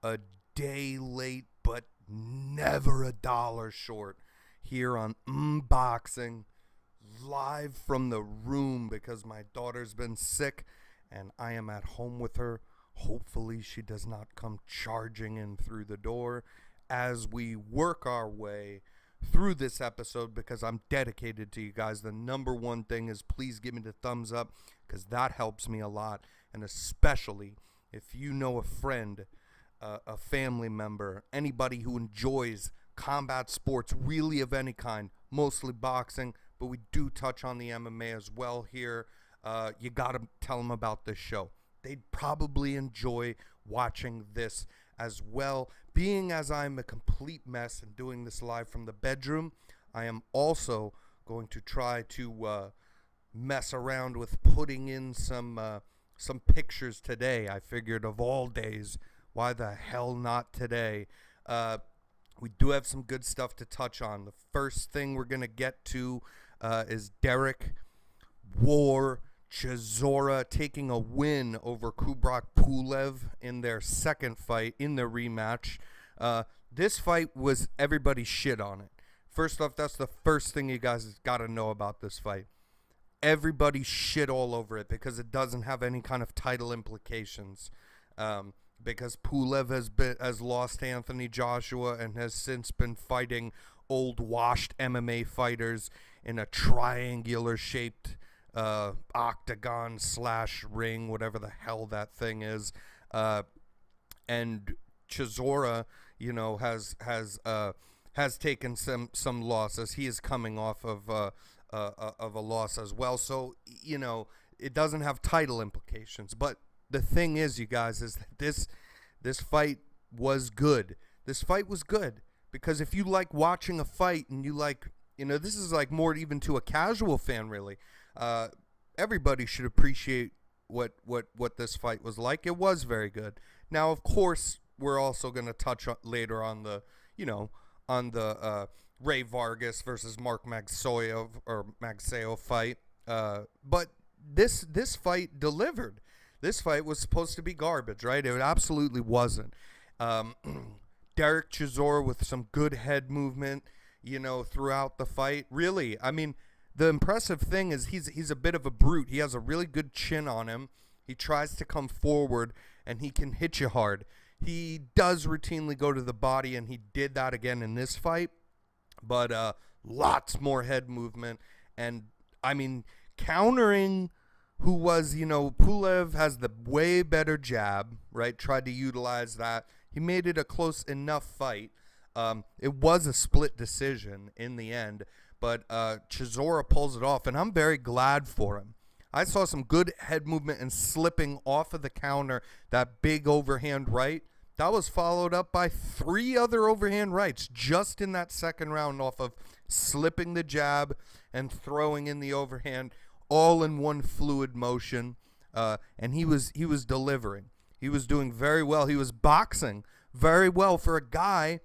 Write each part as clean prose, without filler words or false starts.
a day late, but never a dollar short here on Unboxing, live from the room because my daughter's been sick and I am at home with her. Hopefully she does not come charging in through the door as we work our way through this episode, because I'm dedicated to you guys. The number one thing is please give me the thumbs up, because that helps me a lot. And especially if you know a friend, a family member, anybody who enjoys combat sports really of any kind, mostly boxing, but we do touch on the MMA as well here. You got to tell them about this show. They'd probably enjoy watching this as well. Being as I'm a complete mess and doing this live from the bedroom, I am also going to try to mess around with putting in some pictures today. I figured of all days, why the hell not today? We do have some good stuff to touch on. The first thing we're going to get to is Derek Chisora taking a win over Kubrat Pulev in their second fight, in their rematch. This fight was everybody's shit on it. First off, that's the first thing you guys got to know about this fight. Everybody shit all over it because it doesn't have any kind of title implications. Because Pulev has lost Anthony Joshua and has since been fighting old washed MMA fighters in a triangular shaped octagon / ring, whatever the hell that thing is. And Chisora, has taken some losses. He is coming off of a loss as well. So, it doesn't have title implications. But the thing is, you guys, is that this fight was good. This fight was good because if you like watching a fight and you like, this is like more even to a casual fan, really. Everybody should appreciate what this fight was like. It was very good. Now, of course, we're also going to touch later on the Ray Vargas versus Mark Magsayo fight. But this fight delivered. This fight was supposed to be garbage, right? It absolutely wasn't. Derek Chisora with some good head movement, throughout the fight. Really, I mean, the impressive thing is he's a bit of a brute. He has a really good chin on him. He tries to come forward, and he can hit you hard. He does routinely go to the body, and he did that again in this fight. But lots more head movement. And, I mean, countering who was, Pulev has the way better jab, right? Tried to utilize that. He made it a close enough fight. It was a split decision in the end. But Chisora pulls it off, and I'm very glad for him. I saw some good head movement and slipping off of the counter, that big overhand right. That was followed up by 3 other overhand rights just in that second round off of slipping the jab and throwing in the overhand, all in one fluid motion. And he was delivering. He was doing very well. He was boxing very well for a guy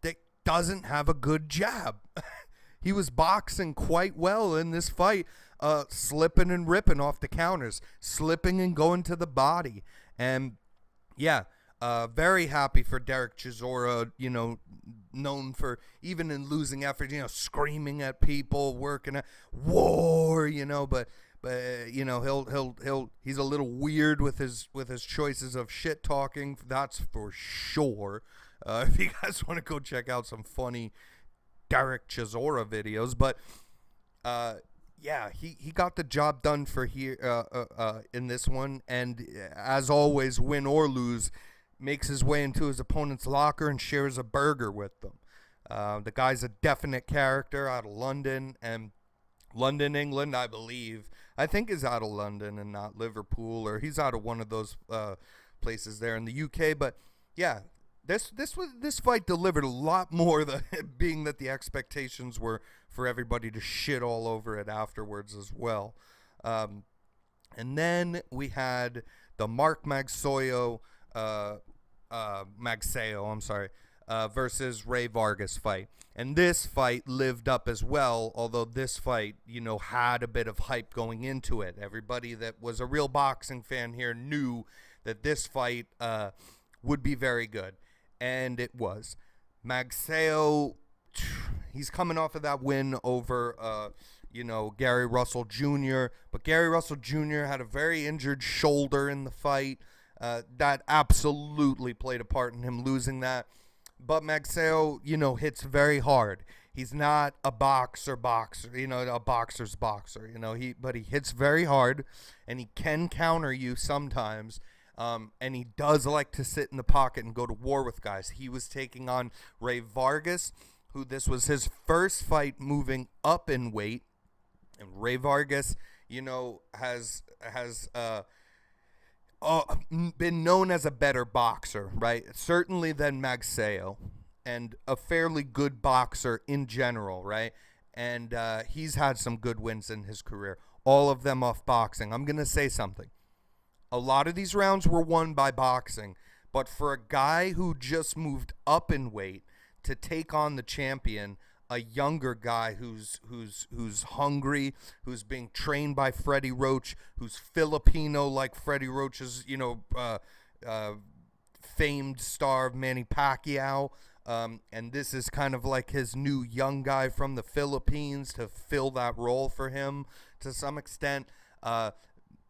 that doesn't have a good jab. He was boxing quite well in this fight, slipping and ripping off the counters, slipping and going to the body. And, yeah, very happy for Derek Chisora, known for, even in losing effort, screaming at people, working at war, but he's a little weird with his choices of shit talking. That's for sure. If you guys want to go check out some funny Derek Chisora videos, but he got the job done for here in this one, and as always, win or lose, makes his way into his opponent's locker and shares a burger with them. The guy's a definite character out of London, England, I believe. I think is out of London and not Liverpool, or he's out of one of those places there in the UK. But yeah, this fight delivered a lot more, being that the expectations were for everybody to shit all over it afterwards as well. And then we had the Mark Magsayo, versus Ray Vargas fight. And this fight lived up as well, although this fight, had a bit of hype going into it. Everybody that was a real boxing fan here knew that this fight would be very good. And it was. Magsayo, he's coming off of that win over, Gary Russell Jr., but Gary Russell Jr. had a very injured shoulder in the fight. That absolutely played a part in him losing that. But Magsayo, hits very hard. He's not a boxer, a boxer's boxer, but he hits very hard, and he can counter you sometimes. And he does like to sit in the pocket and go to war with guys. He was taking on Vargas, who this was his first fight moving up in weight. And Vargas, has been known as a better boxer, right? Certainly than Magsayo, and a fairly good boxer in general, right? And he's had some good wins in his career, all of them off boxing. I'm going to say something. A lot of these rounds were won by boxing, but for a guy who just moved up in weight to take on the champion, a younger guy who's hungry, who's being trained by Freddie Roach, who's Filipino like Freddie Roach's, famed star Manny Pacquiao. And this is kind of like his new young guy from the Philippines to fill that role for him to some extent.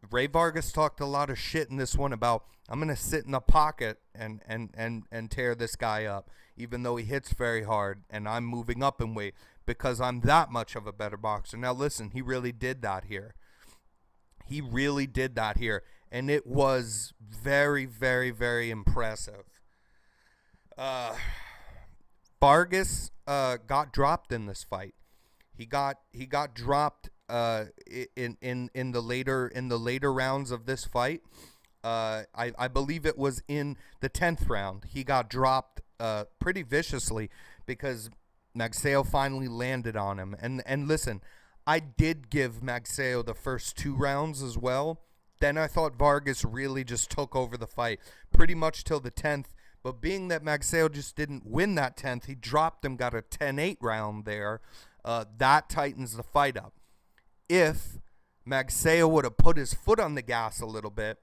Vargas talked a lot of shit in this one about, I'm going to sit in the pocket and tear this guy up, even though he hits very hard, and I'm moving up in weight because I'm that much of a better boxer. Now, listen, he really did that here. And it was very, very, very impressive. Vargas got dropped in this fight. He got dropped in the later rounds of this fight. I believe it was in the 10th round. He got dropped pretty viciously because Magsayo finally landed on him. And listen, I did give Magsayo the first 2 rounds as well. Then I thought Vargas really just took over the fight pretty much till the 10th. But being that Magsayo just didn't win that 10th, he dropped him, got a 10-8 round there. That tightens the fight up. If Magsayo would have put his foot on the gas a little bit,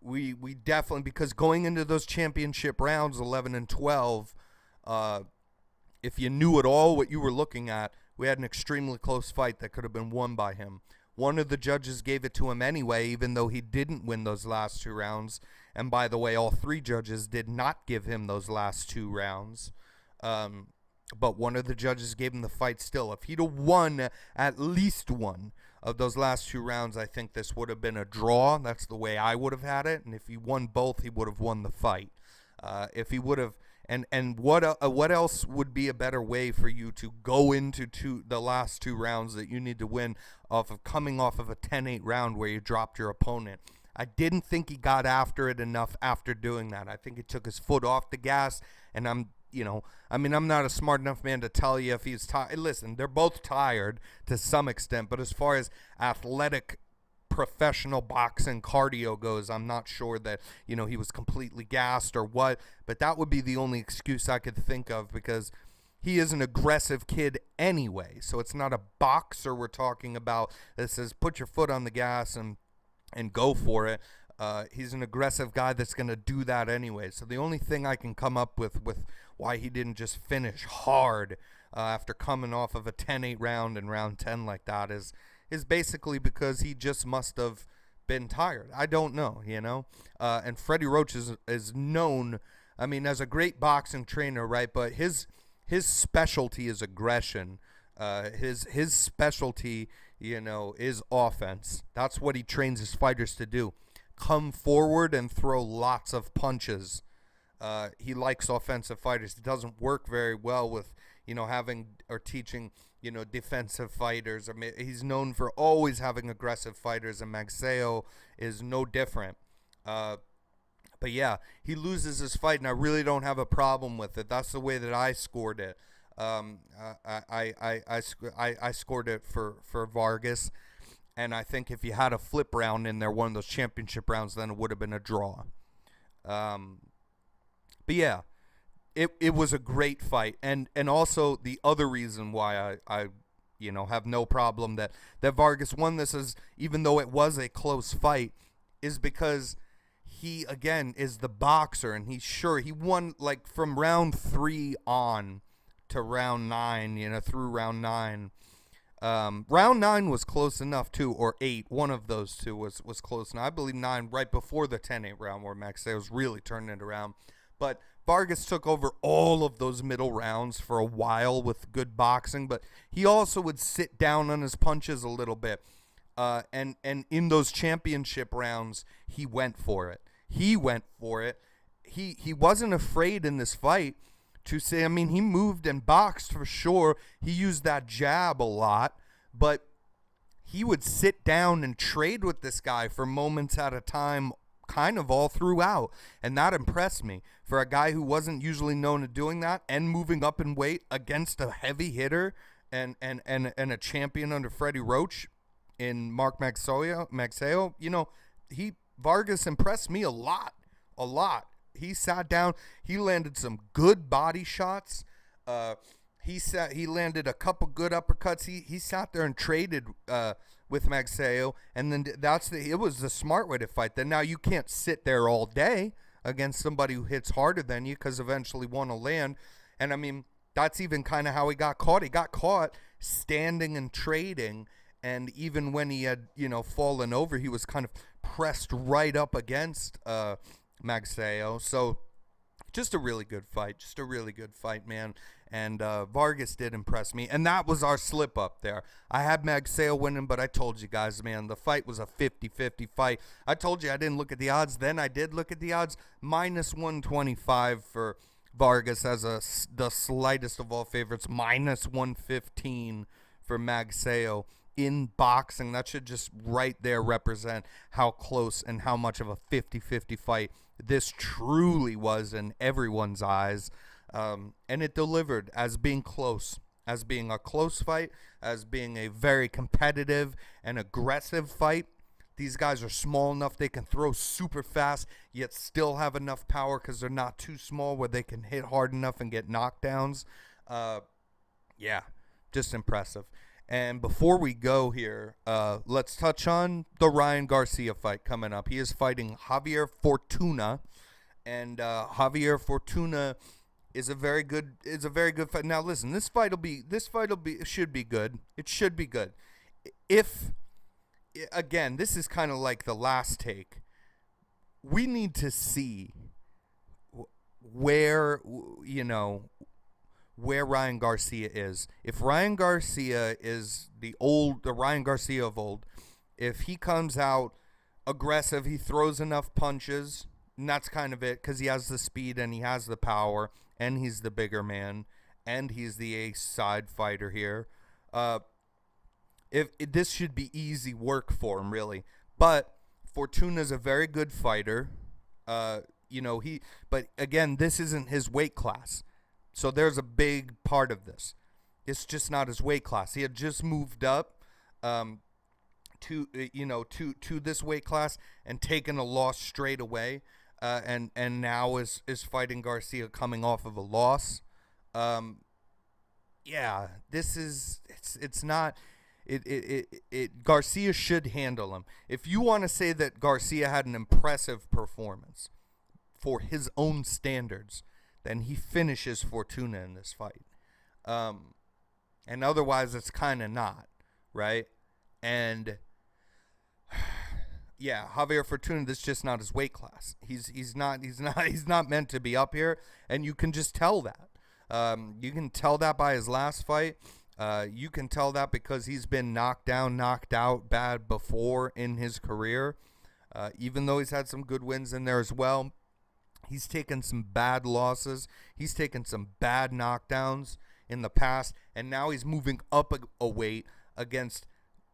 we definitely, because going into those championship rounds, 11 and 12, if you knew at all what you were looking at, we had an extremely close fight that could have been won by him. One of the judges gave it to him anyway, even though he didn't win those last 2 rounds. And by the way, all 3 judges did not give him those last 2 rounds. But one of the judges gave him the fight still. If he'd have won at least one of those last 2 rounds, I think this would have been a draw. That's the way I would have had it. And if he won both, he would have won the fight. If he would have, and what else would be a better way for you to go into the last 2 rounds that you need to win coming off of a 10-8 round where you dropped your opponent? I didn't think he got after it enough after doing that. I think he took his foot off the gas, and I'm not a smart enough man to tell you if he's tired. Listen, they're both tired to some extent, but as far as athletic professional boxing cardio goes, I'm not sure that, he was completely gassed or what, but that would be the only excuse I could think of because he is an aggressive kid anyway. So it's not a boxer we're talking about that says put your foot on the gas and go for it. He's an aggressive guy that's going to do that anyway. So the only thing I can come up with why he didn't just finish hard after coming off of a 10-8 round in round 10 like that is basically because he just must have been tired. I don't know, And Freddie Roach is known, as a great boxing trainer, right? But his specialty is aggression. His specialty, is offense. That's what he trains his fighters to do. Come forward and throw lots of punches. He likes offensive fighters. It doesn't work very well with, having or teaching, defensive fighters. He's known for always having aggressive fighters, and Magsayo is no different. But yeah, he loses his fight, and I really don't have a problem with it. That's the way that I scored it. I scored it for Vargas, and I think if you had a flip round in there, one of those championship rounds, then it would have been a draw. But yeah, it was a great fight, and also the other reason why I have no problem that Vargas won this, is even though it was a close fight, is because he again is the boxer, and he won like from round 3 on to round 9, through round 9. Round 9 was close enough too, or 8. One of those two was close enough. I believe 9 right before the 10-8 round where Magsayo was really turning it around. But Vargas took over all of those middle rounds for a while with good boxing, but he also would sit down on his punches a little bit. And in those championship rounds, he went for it. He wasn't afraid in this fight to say, I mean, he moved and boxed for sure. He used that jab a lot, but he would sit down and trade with this guy for moments at a time, kind of all throughout. And that impressed me for a guy who wasn't usually known to doing that and moving up in weight against a heavy hitter and a champion under Freddie Roach in Mark Magsayo. Vargas impressed me a lot. He sat down. He landed some good body shots. He landed a couple good uppercuts. He sat there and traded with Magsayo, and then it was the smart way to fight. Then now you can't sit there all day against somebody who hits harder than you, because eventually one will land. And I mean, that's even kind of how he got caught. He got caught standing and trading. And even when he had, fallen over, he was kind of pressed right up against Magsayo. So just a really good fight, man. And Vargas did impress me. And that was our slip up there. I had Magsayo winning, but I told you guys, man, the fight was a 50-50 fight. I told you I didn't look at the odds. Then I did look at the odds. Minus 125 for Vargas as the slightest of all favorites. Minus 115 for Magsayo. In boxing, that should just right there represent how close and how much of a 50-50 fight this truly was in everyone's eyes. And it delivered as being close, as being a close fight, as being a very competitive and aggressive fight. These guys are small enough they can throw super fast, yet still have enough power because they're not too small where they can hit hard enough and get knockdowns. Yeah, just impressive. And before we go here, let's touch on the Ryan Garcia fight coming up. He is fighting Javier Fortuna, and Javier Fortuna is a very good fight. Now listen, this fight should be good. It should be good. If again, this is kind of like the last take. We need to see where Ryan Garcia is. If Ryan Garcia is the Ryan Garcia of old, if he comes out aggressive, he throws enough punches, and that's kind of it, because he has the speed and he has the power, and he's the bigger man, and he's the ace side fighter here. This should be easy work for him, really. But Fortuna's a very good fighter. But again, this isn't his weight class. So there's a big part of this. It's just not his weight class. He had just moved up to this weight class and taken a loss straight away, and now is fighting Garcia coming off of a loss. Garcia should handle him. If you want to say that Garcia had an impressive performance for his own standards, then he finishes Fortuna in this fight. And otherwise it's kind of not, right? And yeah, Javier Fortuna, this is just not his weight class. He's not meant to be up here, and you can just tell that. You can tell that by his last fight. You can tell that because he's been knocked down, knocked out bad before in his career. Even though he's had some good wins in there as well. He's taken some bad losses. He's taken some bad knockdowns in the past. And now he's moving up a weight against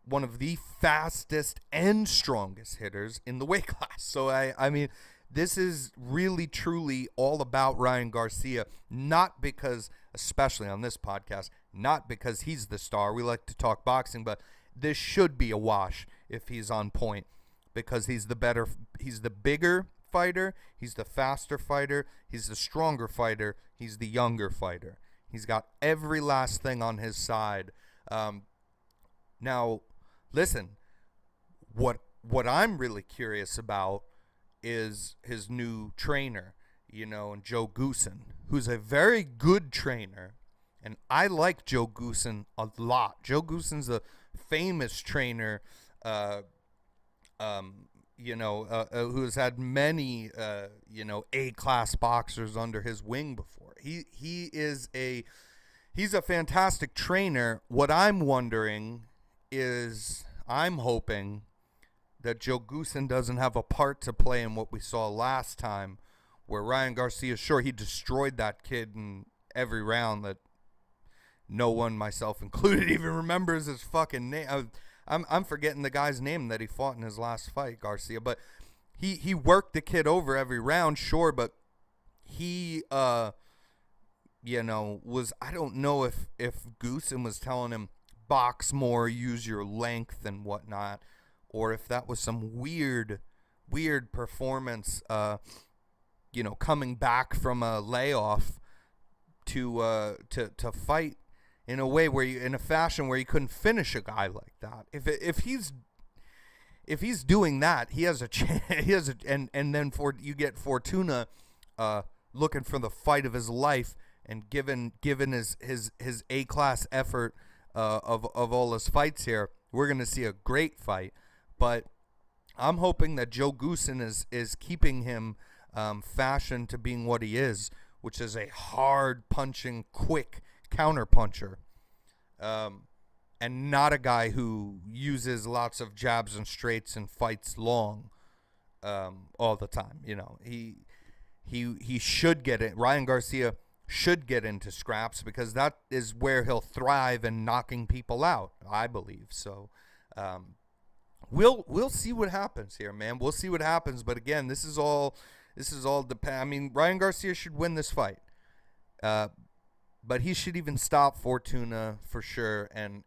one of the fastest and strongest hitters in the weight class. So, I mean, this is really, truly all about Ryan Garcia. Not because, especially on this podcast, not because he's the star. We like to talk boxing, but this should be a wash if he's on point. Because he's the bigger fighter, he's the faster fighter, he's the stronger fighter, he's the younger fighter. He's got every last thing on his side. Now, listen, what I'm really curious about is his new trainer, and Joe Goosen, who's a very good trainer. And I like Joe Goosen a lot. Joe Goosen's a famous trainer, who has had many, A-class boxers under his wing before. He's a fantastic trainer. What I'm wondering is, I'm hoping that Joe Goosen doesn't have a part to play in what we saw last time, where Ryan Garcia, sure, he destroyed that kid in every round that no one, myself included, even remembers his fucking name. I'm forgetting the guy's name that he fought in his last fight, Garcia. But he worked the kid over every round, sure, but he, was, I don't know if Goosen was telling him, box more, use your length and whatnot, or if that was some weird performance, coming back from a layoff to fight in a way where in a fashion where you couldn't finish a guy like that. If he's doing that, he has a chance. And then you get Fortuna looking for the fight of his life, and given his A-class effort of all his fights here, we're gonna see a great fight. But I'm hoping that Joe Goosen is keeping him fashioned to being what he is, which is a hard punching, quick counter puncher, and not a guy who uses lots of jabs and straights and fights long all the time. He should get it. Ryan Garcia should get into scraps, because that is where he'll thrive in knocking people out, I believe. So we'll see what happens here, man. We'll see what happens. But again, this is all I mean, Ryan Garcia should win this fight. But he should even stop Fortuna for sure, and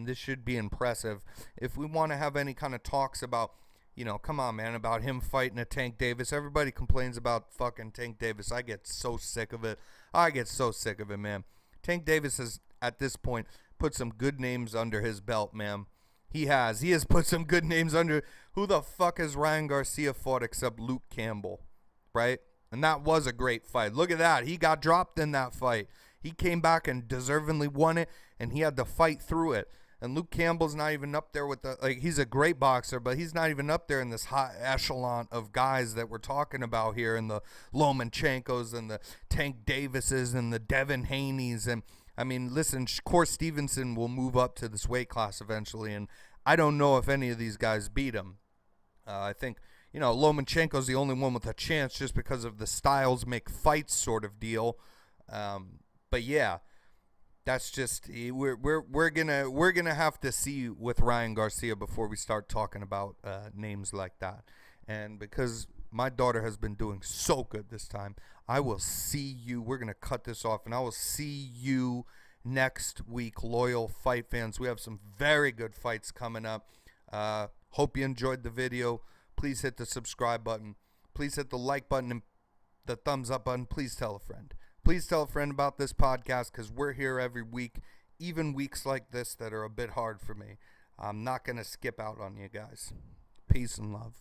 this should be impressive. If we want to have any kind of talks about, come on, man, about him fighting a Tank Davis. Everybody complains about fucking Tank Davis. I get so sick of it. Man. Tank Davis has, at this point, put some good names under his belt, man. He has put some good names under. Who the fuck has Ryan Garcia fought except Luke Campbell, right? And that was a great fight. Look at that. He got dropped in that fight. He came back and deservingly won it, and he had to fight through it. And Luke Campbell's not even up there with he's a great boxer, but he's not even up there in this high echelon of guys that we're talking about here, and the Lomachenkos and the Tank Davises and the Devin Haney's. And I mean, listen, Core Stevenson will move up to this weight class eventually, and I don't know if any of these guys beat him. I think, Lomachenko's the only one with a chance, just because of the styles make fights sort of deal. But yeah, that's just, we're gonna have to see with Ryan Garcia before we start talking about names like that. And because my daughter has been doing so good this time, I will see you. We're gonna cut this off, and I will see you next week, loyal fight fans. We have some very good fights coming up. Hope you enjoyed the video. Please hit the subscribe button. Please hit the like button and the thumbs up button. Please tell a friend. Please tell a friend about this podcast, because we're here every week, even weeks like this that are a bit hard for me. I'm not going to skip out on you guys. Peace and love.